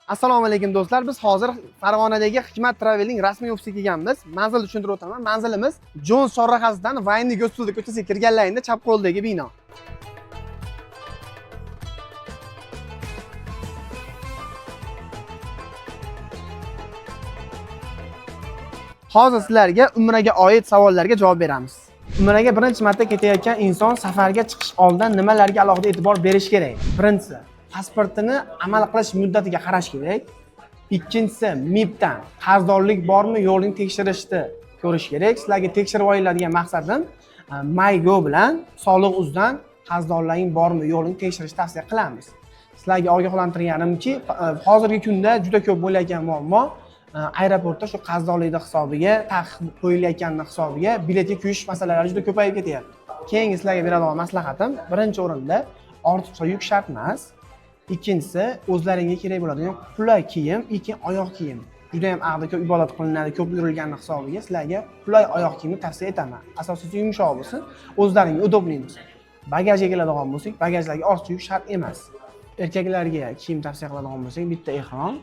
Assalomu alaykum do'stlar. Biz hozir Farg'onadagi Hikmat Travel'ning rasmiy ofisiga kelganmiz. Manzilni tushuntirib o'taman. Manzilimiz Jones chorrahasidan Vayni Gospitali ko'chasiga kirgan laynda chap qo'ldagi bino. Hozir sizlarga umraga oid savollarga javob beramiz. Umraga birinchi marta ketayotgan inson safarga chiqish oldidan nimalarga alohida e'tibor berish kerak? Birinchisi, pasportini amal qilish muddatiga qarash kerak. Ikkinchisi, MIBdan qarzdorlik bormi yo'qligini tekshirishni ko'rish kerak. Sizlarga tekshirib olinadigan maqsadim MyGo bilan Soliq.uzdan qarzdorlaring bormi yo'qligini tekshirishni tavsiya qilamiz. Sizlarga ogohlantirganimki, hozirgi kunda juda ko'p bo'layotgan muammo aeroportda shu qarzdorlikning hisobiga, taqiq qo'yilayotgani hisobiga biletga kuyish masalalari juda ko'payib ketyapti. Keyingi sizlarga beradigan maslahatim, birinchi o'rinda ortiqcha yuk shart emas. Ikkinchisi, o'zlaringga kerak bo'ladigan qulay kiyim, oyoq kiyim. Juda ham ag'da ko'p ibodat qilinadi, ko'p yurilgani hisobiga sizlarga qulay oyoq kiyimni tavsiya etaman. Asosiysi yumshoq bo'lsin, o'zlaringga udobli bo'lsin. Bagajga keladigan bo'lsak, bagajlarga ortiqcha yuk shart emas. Erkaklarga kiyim tavsiya qiladigan bo'lsak, bitta ehrom,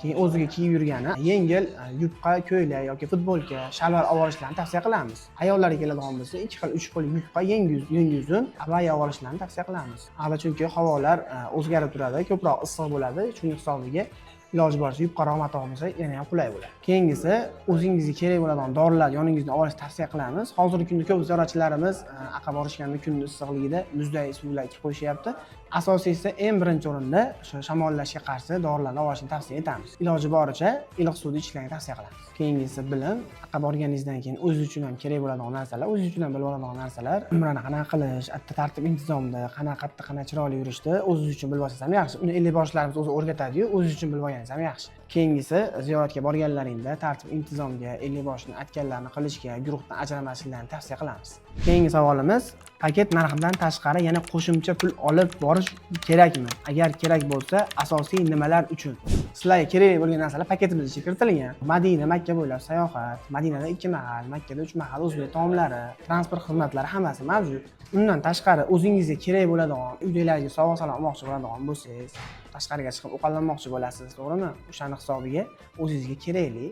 keyin o'ziga kiyib yurgani yengil yubqa, ko'ylak yoki futbolka, shalvar olib olishlarini tavsiya qilamiz. Ayollarga keladigan bo'lsa, 2 xil, 3 xil yubqa, yengi uzun, abaya olib olishlarini tavsiya qilamiz. Hali chunki havolar o'zgarib turadi, ko'proq issiq bo'ladi, shuning hisobiga iloji boricha yubqaroq mato olsa yana ham qulay bo'ladi. Keyingisi, o'zingizga kerak bo'ladigan dorilar yoningizda olishni tavsiya qilamiz. Hozirgi kunda ko'p ziyoratchilarimiz aqab borishganda kunning issiqligida muzday suvlar ichib qo'yishyapti. Asosiysi eng birinchi o'rinda o'sha shamollashga qarshi dorilarni olishni tavsiya etamiz. Iloji boricha iliq suvni ichishni tavsiya qilamiz. Keyingisi bilim, aqab borganingizdan keyin o'zingiz uchun ham kerak bo'ladigan narsalar, o'zingiz uchun ham bilib oladigan narsalar, umrani qanaqa qilish, tartib intizomda, qanaqa chiroyli yurishni o'zingiz uchun bilib olsangiz ham yaxshi. Uni ellik boshlarimiz o'zi o'rgatadi-yu, o'zingiz uchun bilib olganingiz ham yaxshi. Keyingisi, ziyoratga borganlaringda tartib intizomga, ellik boshni aytganlarni qilishga, guruhdan ajramasliklarni tavsiya qilamiz. Keyingi savolimiz, paket narxidan tashqari yana qo'shimcha pul olib borish kerakmi? Agar kerak bo'lsa, asosiy nimalar uchun? Sizlarga kerak bo'lgan narsalar paketimizga ichiga kiritilgan. Madina, Makka bo'ylab sayohat, Madinada 2 mahal, Makkada 3 mahal o'zbek taomlari, transport xizmatlari hammasi mavjud. Undan tashqari o'zingizga kerak bo'ladigan, uydagilarga sovg'a-salom olmoqchi bo'ladigan bo'lsangiz, tashqariga chiqib ovqatlanmoqchi bo'lasiz, to'g'rimi? O'shani hisobiga o'zingizga kerakli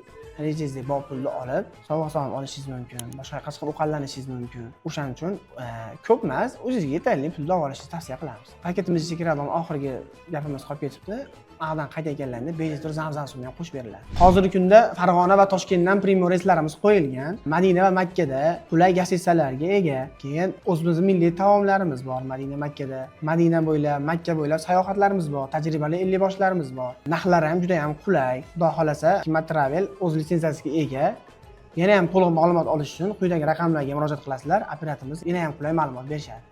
rejangizga bor pulni olib, sovg'a-salom olishingiz mumkin, boshqa yoqqa chiqib ovqatlanishingiz mumkin. O'shaning uchun ko'p emas, o'zingizga yetarli pulni olib olishingizni tavsiya qilamiz. Paketimizga kiradigan oxirgi gapimiz qolib ketibdi. Aqdan qaytayotganlarida bejizdir zamzam suvini ham qo'shib beriladi. Hozirgi kunda Farg'ona va Toshkentdan primo reyslarimiz qo'yilgan. Madina va Makkada qulay gastitsalarga ega. Keyin o'zimizning milliy taomlarimiz bor Madina, Makkada. Madina bo'ylab, Makka bo'ylab sayohatlarimiz bor. Tajribali 50 boshlarimiz bor. Narxlari ham juda ham qulay. Xudo xolasa, Hikmat Travel o'z litsenziyasiga ega. Yana ham to'liq ma'lumot olish uchun quyidagi raqamlarga murojaat qilasizlar. Operatorimiz yana ham qulay ma'lumot berishadi.